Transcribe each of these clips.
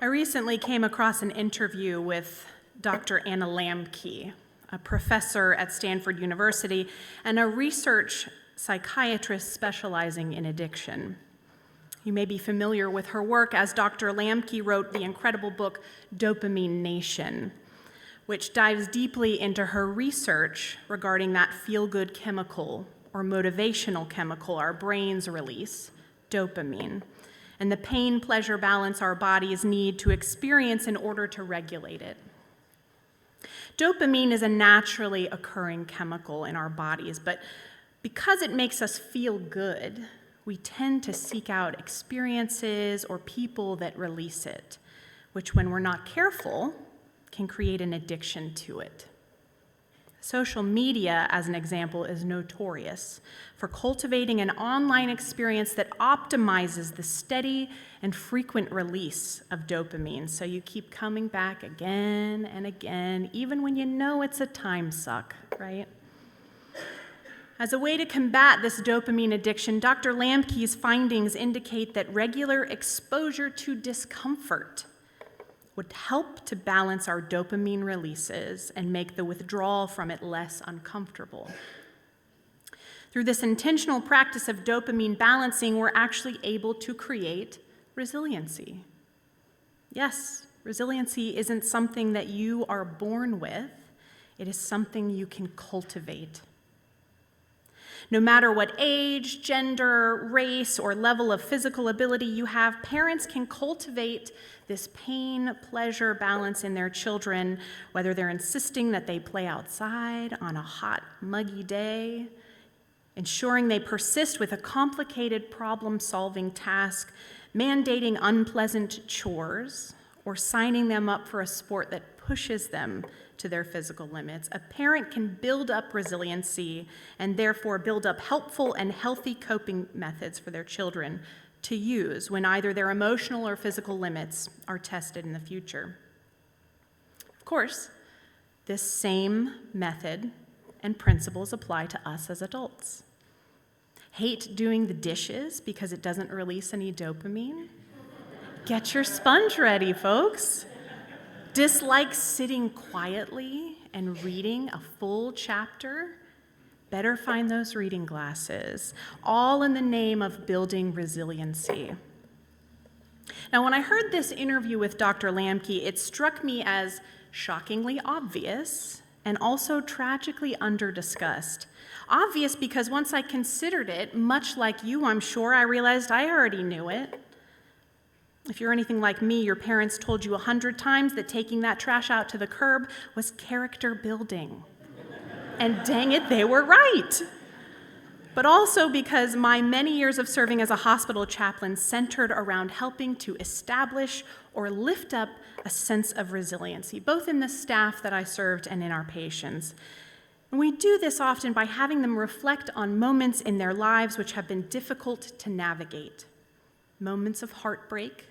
I recently came across an interview with Dr. Anna Lambke, a professor at Stanford University and a research psychiatrist specializing in addiction. You may be familiar with her work as Dr. Lambke wrote the incredible book Dopamine Nation, which dives deeply into her research regarding that feel-good chemical or motivational chemical our brains release, dopamine, and the pain-pleasure balance our bodies need to experience in order to regulate it. Dopamine is a naturally occurring chemical in our bodies, but because it makes us feel good, we tend to seek out experiences or people that release it, which, when we're not careful, can create an addiction to it. Social media, as an example, is notorious for cultivating an online experience that optimizes the steady and frequent release of dopamine, so you keep coming back again and again, even when you know it's a time suck, right? As a way to combat this dopamine addiction, Dr. Lambke's findings indicate that regular exposure to discomfort would help to balance our dopamine releases and make the withdrawal from it less uncomfortable. Through this intentional practice of dopamine balancing, we're actually able to create resiliency. Yes, resiliency isn't something that you are born with. It is something you can cultivate. No matter what age, gender, race, or level of physical ability you have, parents can cultivate this pain-pleasure balance in their children, whether they're insisting that they play outside on a hot, muggy day, ensuring they persist with a complicated problem-solving task, mandating unpleasant chores, or signing them up for a sport that pushes them to their physical limits. A parent can build up resiliency and therefore build up helpful and healthy coping methods for their children to use when either their emotional or physical limits are tested in the future. Of course, this same method and principles apply to us as adults. Hate doing the dishes because it doesn't release any dopamine? Get your sponge ready, folks. Dislike sitting quietly and reading a full chapter? Better find those reading glasses, all in the name of building resiliency. Now, when I heard this interview with Dr. Lambke, it struck me as shockingly obvious and also tragically under-discussed. Obvious because once I considered it, much like you, I'm sure, I realized I already knew it. If you're anything like me, your parents told you 100 times that taking that trash out to the curb was character building. And dang it, they were right. But also because my many years of serving as a hospital chaplain centered around helping to establish or lift up a sense of resiliency, both in the staff that I served and in our patients. And we do this often by having them reflect on moments in their lives which have been difficult to navigate. Moments of heartbreak,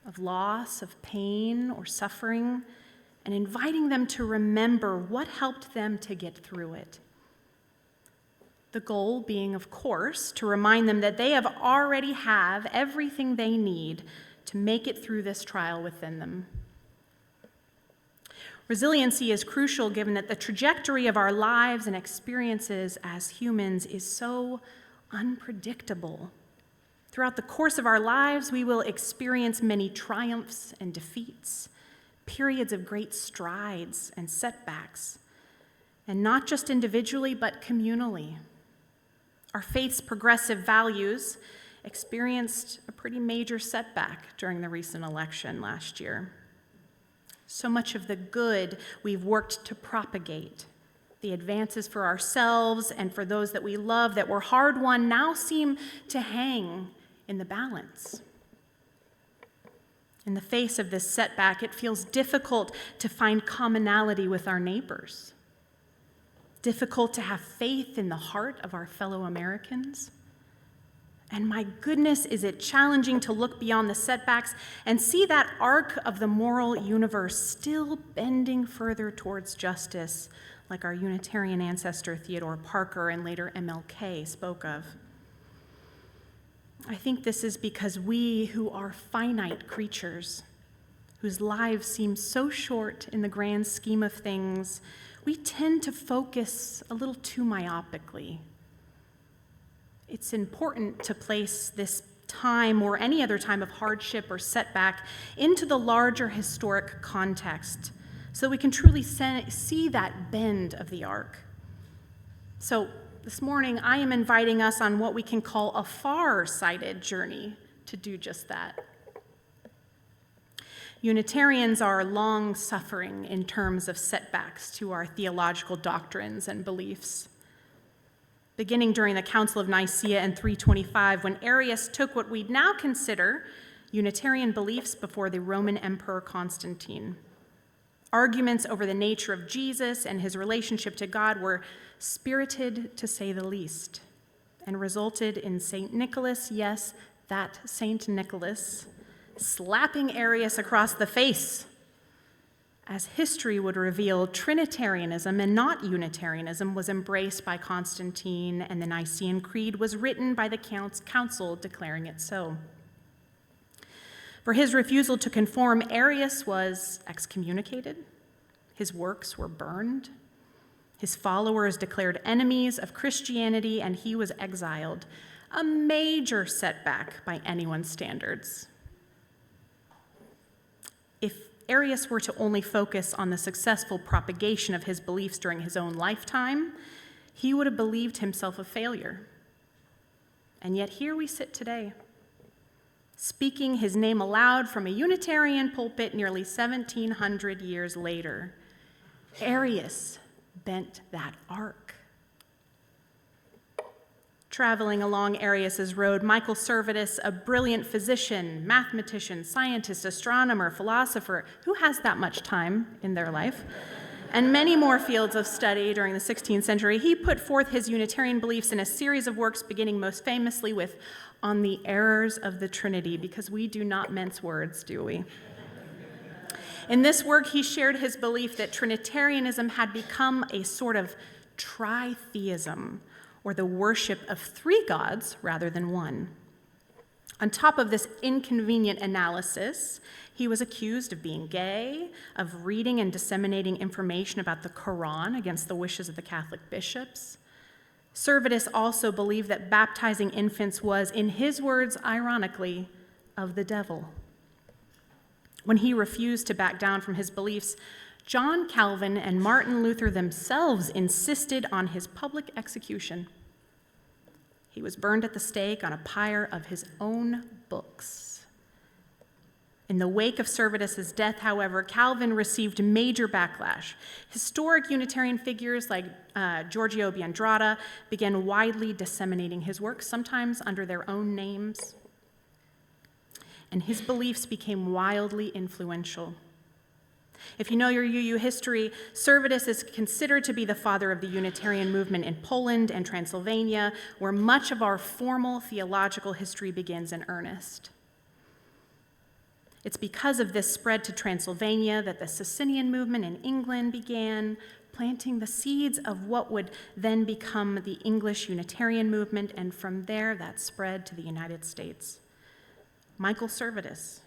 of loss, of pain, or suffering, and inviting them to remember what helped them to get through it. The goal being, of course, to remind them that they already have everything they need to make it through this trial within them. Resiliency is crucial given that the trajectory of our lives and experiences as humans is so unpredictable. Throughout the course of our lives, we will experience many triumphs and defeats, periods of great strides and setbacks, and not just individually, but communally. Our faith's progressive values experienced a pretty major setback during the recent election last year. So much of the good we've worked to propagate, the advances for ourselves and for those that we love that were hard-won, now seem to hang in the balance. In the face of this setback, it feels difficult to find commonality with our neighbors, difficult to have faith in the heart of our fellow Americans. And my goodness, is it challenging to look beyond the setbacks and see that arc of the moral universe still bending further towards justice, like our Unitarian ancestor Theodore Parker and later MLK spoke of. I think this is because we, who are finite creatures, whose lives seem so short in the grand scheme of things, we tend to focus a little too myopically. It's important to place this time or any other time of hardship or setback into the larger historic context so we can truly see that bend of the arc. So this morning, I am inviting us on what we can call a far-sighted journey to do just that. Unitarians are long-suffering in terms of setbacks to our theological doctrines and beliefs. Beginning during the Council of Nicaea in 325, when Arius took what we'd now consider Unitarian beliefs before the Roman Emperor Constantine. Arguments over the nature of Jesus and his relationship to God were spirited, to say the least, and resulted in St. Nicholas, yes, that St. Nicholas, slapping Arius across the face. As history would reveal, Trinitarianism and not Unitarianism was embraced by Constantine, and the Nicene Creed was written by the council declaring it so. For his refusal to conform, Arius was excommunicated, his works were burned, his followers declared enemies of Christianity, and he was exiled, a major setback by anyone's standards. If Arius were to only focus on the successful propagation of his beliefs during his own lifetime, he would have believed himself a failure. And yet here we sit today, speaking his name aloud from a Unitarian pulpit nearly 1,700 years later. Arius bent that arc. Traveling along Arius's road, Michael Servetus, a brilliant physician, mathematician, scientist, astronomer, philosopher, who has that much time in their life, and many more fields of study during the 16th century, he put forth his Unitarian beliefs in a series of works, beginning most famously with On the Errors of the Trinity, because we do not mince words, do we? In this work, he shared his belief that Trinitarianism had become a sort of tritheism, or the worship of three gods rather than one. On top of this inconvenient analysis, he was accused of being gay, of reading and disseminating information about the Quran against the wishes of the Catholic bishops. Servetus also believed that baptizing infants was, in his words, ironically, of the devil. When he refused to back down from his beliefs, John Calvin and Martin Luther themselves insisted on his public execution. He was burned at the stake on a pyre of his own books. In the wake of Servetus's death, however, Calvin received major backlash. Historic Unitarian figures like Giorgio Biandrata began widely disseminating his works, sometimes under their own names. And his beliefs became wildly influential. If you know your UU history, Servetus is considered to be the father of the Unitarian movement in Poland and Transylvania, where much of our formal theological history begins in earnest. It's because of this spread to Transylvania that the Socinian movement in England began, planting the seeds of what would then become the English Unitarian movement, and from there that spread to the United States. Michael Servetus,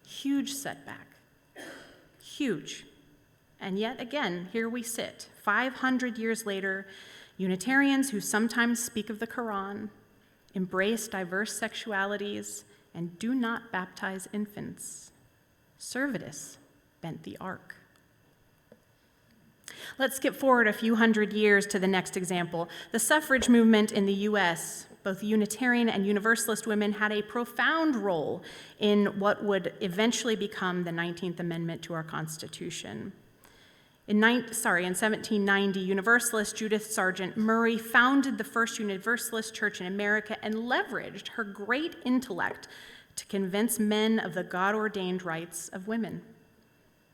huge setback. Huge. And yet again, here we sit, 500 years later, Unitarians who sometimes speak of the Quran, embrace diverse sexualities, and do not baptize infants. Servetus bent the arc. Let's skip forward a few hundred years to the next example. The suffrage movement in the US. Both Unitarian and Universalist women had a profound role in what would eventually become the 19th Amendment to our Constitution. In 1790, Universalist Judith Sargent Murray founded the first Universalist church in America and leveraged her great intellect to convince men of the God-ordained rights of women.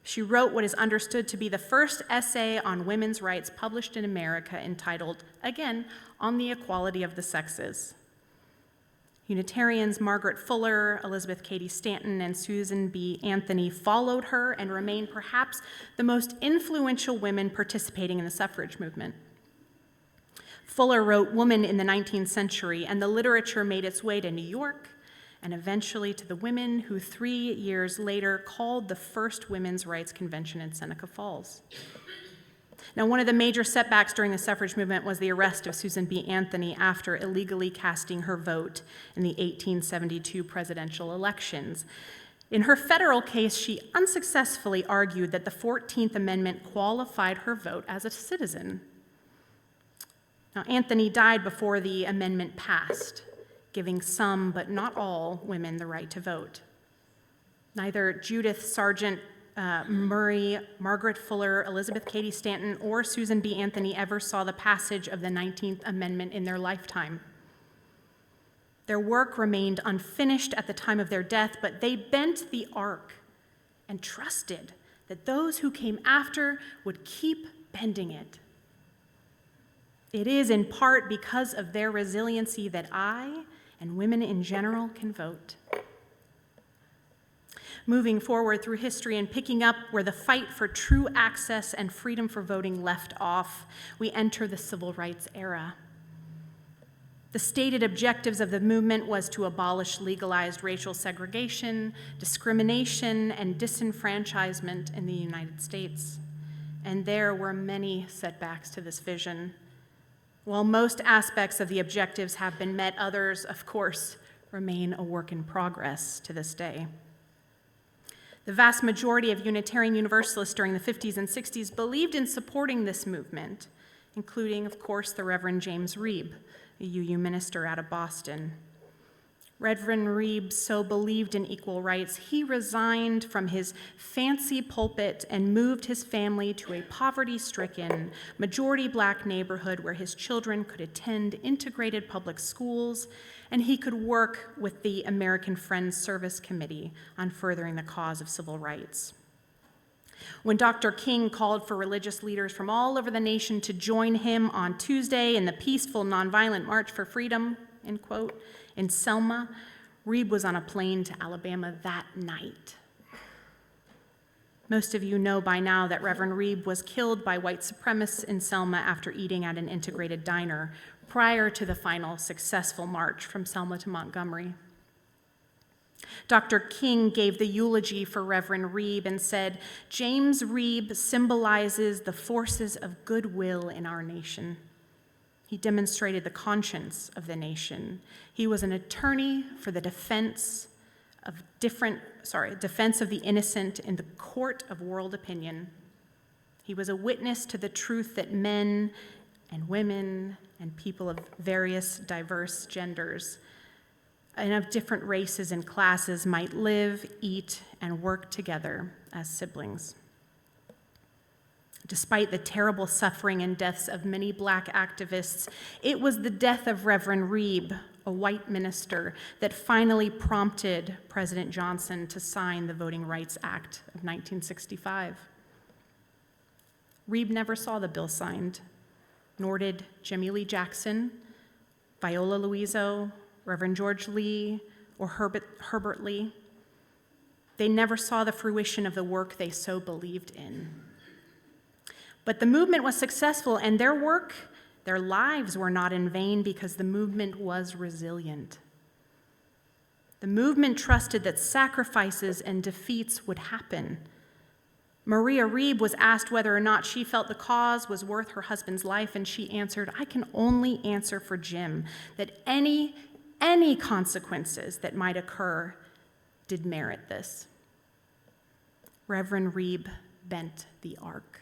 She wrote what is understood to be the first essay on women's rights published in America, entitled, again, On the Equality of the Sexes. Unitarians Margaret Fuller, Elizabeth Cady Stanton, and Susan B. Anthony followed her and remain perhaps the most influential women participating in the suffrage movement. Fuller wrote Woman in the 19th Century, and the literature made its way to New York and eventually to the women who 3 years later called the first women's rights convention in Seneca Falls. Now, one of the major setbacks during the suffrage movement was the arrest of Susan B. Anthony after illegally casting her vote in the 1872 presidential elections. In her federal case, she unsuccessfully argued that the 14th Amendment qualified her vote as a citizen. Now, Anthony died before the amendment passed, giving some, but not all, women the right to vote. Neither Judith Sargent Murray, Margaret Fuller, Elizabeth Cady Stanton, or Susan B. Anthony ever saw the passage of the 19th Amendment in their lifetime. Their work remained unfinished at the time of their death, but they bent the arc and trusted that those who came after would keep bending it. It is in part because of their resiliency that I, and women in general, can vote. Moving forward through history and picking up where the fight for true access and freedom for voting left off, we enter the civil rights era. The stated objectives of the movement was to abolish legalized racial segregation, discrimination, and disenfranchisement in the United States. And there were many setbacks to this vision. While most aspects of the objectives have been met, others, of course, remain a work in progress to this day. The vast majority of Unitarian Universalists during the 50s and 60s believed in supporting this movement, including, of course, the Reverend James Reeb, a UU minister out of Boston. Reverend Reeb so believed in equal rights, he resigned from his fancy pulpit and moved his family to a poverty-stricken, majority black neighborhood where his children could attend integrated public schools, and he could work with the American Friends Service Committee on furthering the cause of civil rights. When Dr. King called for religious leaders from all over the nation to join him on Tuesday in the peaceful, nonviolent March for Freedom, end quote, in Selma, Reeb was on a plane to Alabama that night. Most of you know by now that Reverend Reeb was killed by white supremacists in Selma after eating at an integrated diner prior to the final successful march from Selma to Montgomery. Dr. King gave the eulogy for Reverend Reeb and said, "James Reeb symbolizes the forces of goodwill in our nation. He demonstrated the conscience of the nation. He was an attorney for the defense of the innocent in the court of world opinion. He was a witness to the truth that men and women and people of various diverse genders and of different races and classes might live, eat, and work together as siblings." Despite the terrible suffering and deaths of many black activists, it was the death of Reverend Reeb, a white minister, that finally prompted President Johnson to sign the Voting Rights Act of 1965. Reeb never saw the bill signed, nor did Jimmie Lee Jackson, Viola Liuzzo, Reverend George Lee, or Herbert Lee. They never saw the fruition of the work they so believed in. But the movement was successful, and their work, their lives were not in vain because the movement was resilient. The movement trusted that sacrifices and defeats would happen. Maria Reeb was asked whether or not she felt the cause was worth her husband's life, and she answered, "I can only answer for Jim, that any consequences that might occur did merit this." Reverend Reeb bent the arc.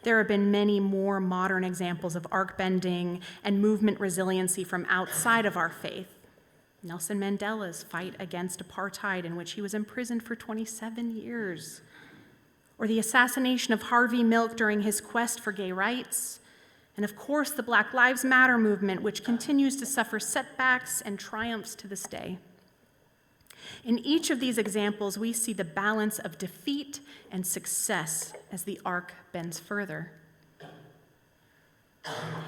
There have been many more modern examples of arc bending and movement resiliency from outside of our faith. Nelson Mandela's fight against apartheid, in which he was imprisoned for 27 years, or the assassination of Harvey Milk during his quest for gay rights, and of course the Black Lives Matter movement, which continues to suffer setbacks and triumphs to this day. In each of these examples, we see the balance of defeat and success as the arc bends further.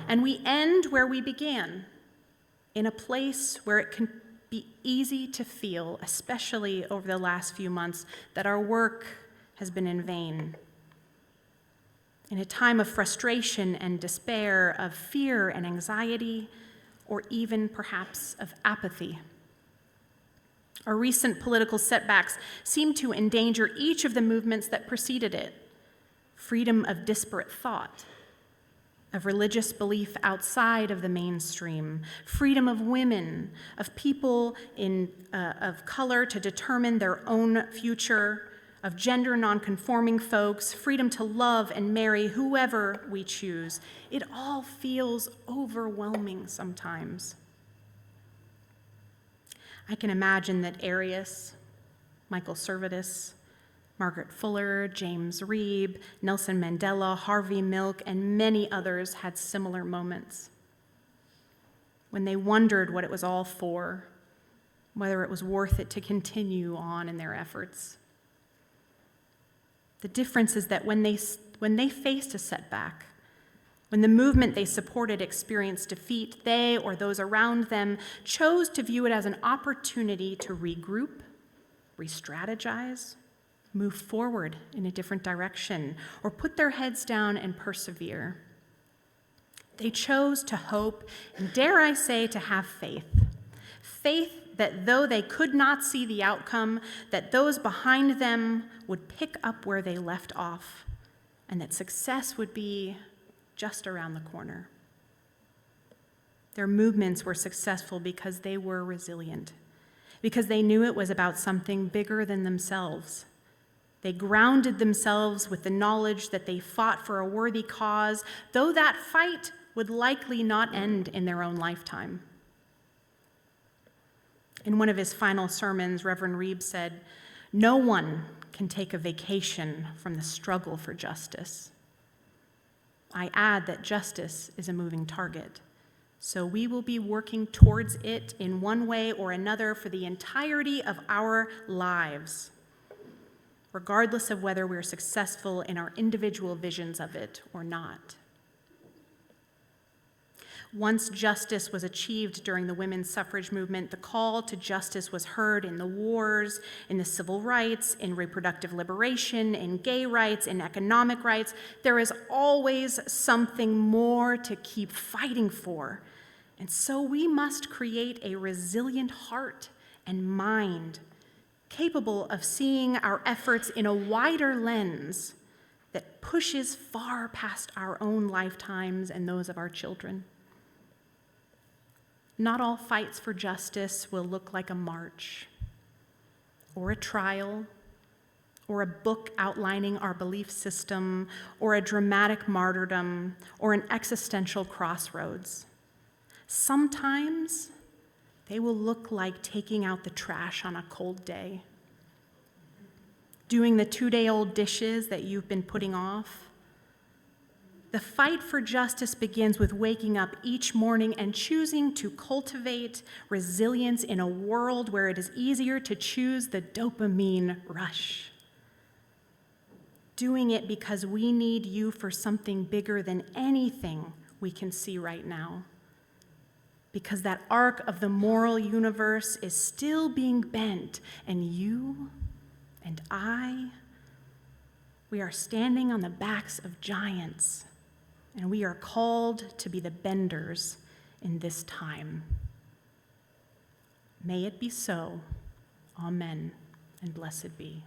And we end where we began, in a place where it can be easy to feel, especially over the last few months, that our work has been in vain. In a time of frustration and despair, of fear and anxiety, or even perhaps of apathy. Our recent political setbacks seem to endanger each of the movements that preceded it. Freedom of disparate thought, of religious belief outside of the mainstream, freedom of women, of people of color to determine their own future, of gender nonconforming folks, freedom to love and marry whoever we choose. It all feels overwhelming sometimes. I can imagine that Arius, Michael Servetus, Margaret Fuller, James Reeb, Nelson Mandela, Harvey Milk, and many others had similar moments when they wondered what it was all for, whether it was worth it to continue on in their efforts. The difference is that when they faced a setback, when the movement they supported experienced defeat, they or those around them chose to view it as an opportunity to regroup, re-strategize, move forward in a different direction, or put their heads down and persevere. They chose to hope, and dare I say, to have faith. Faith that though they could not see the outcome, that those behind them would pick up where they left off, and that success would be just around the corner. Their movements were successful because they were resilient, because they knew it was about something bigger than themselves. They grounded themselves with the knowledge that they fought for a worthy cause, though that fight would likely not end in their own lifetime. In one of his final sermons, Reverend Reeb said, "No one can take a vacation from the struggle for justice." I add that justice is a moving target, so we will be working towards it in one way or another for the entirety of our lives, regardless of whether we're successful in our individual visions of it or not. Once justice was achieved during the women's suffrage movement, the call to justice was heard in the wars, in the civil rights, in reproductive liberation, in gay rights, in economic rights. There is always something more to keep fighting for. And so we must create a resilient heart and mind, capable of seeing our efforts in a wider lens that pushes far past our own lifetimes and those of our children. Not all fights for justice will look like a march, or a trial, or a book outlining our belief system, or a dramatic martyrdom, or an existential crossroads. Sometimes they will look like taking out the trash on a cold day, doing the 2-day-old dishes that you've been putting off. The fight for justice begins with waking up each morning and choosing to cultivate resilience in a world where it is easier to choose the dopamine rush. Doing it because we need you for something bigger than anything we can see right now. Because that arc of the moral universe is still being bent, and you and I, we are standing on the backs of giants. And we are called to be the benders in this time. May it be so. Amen, and blessed be.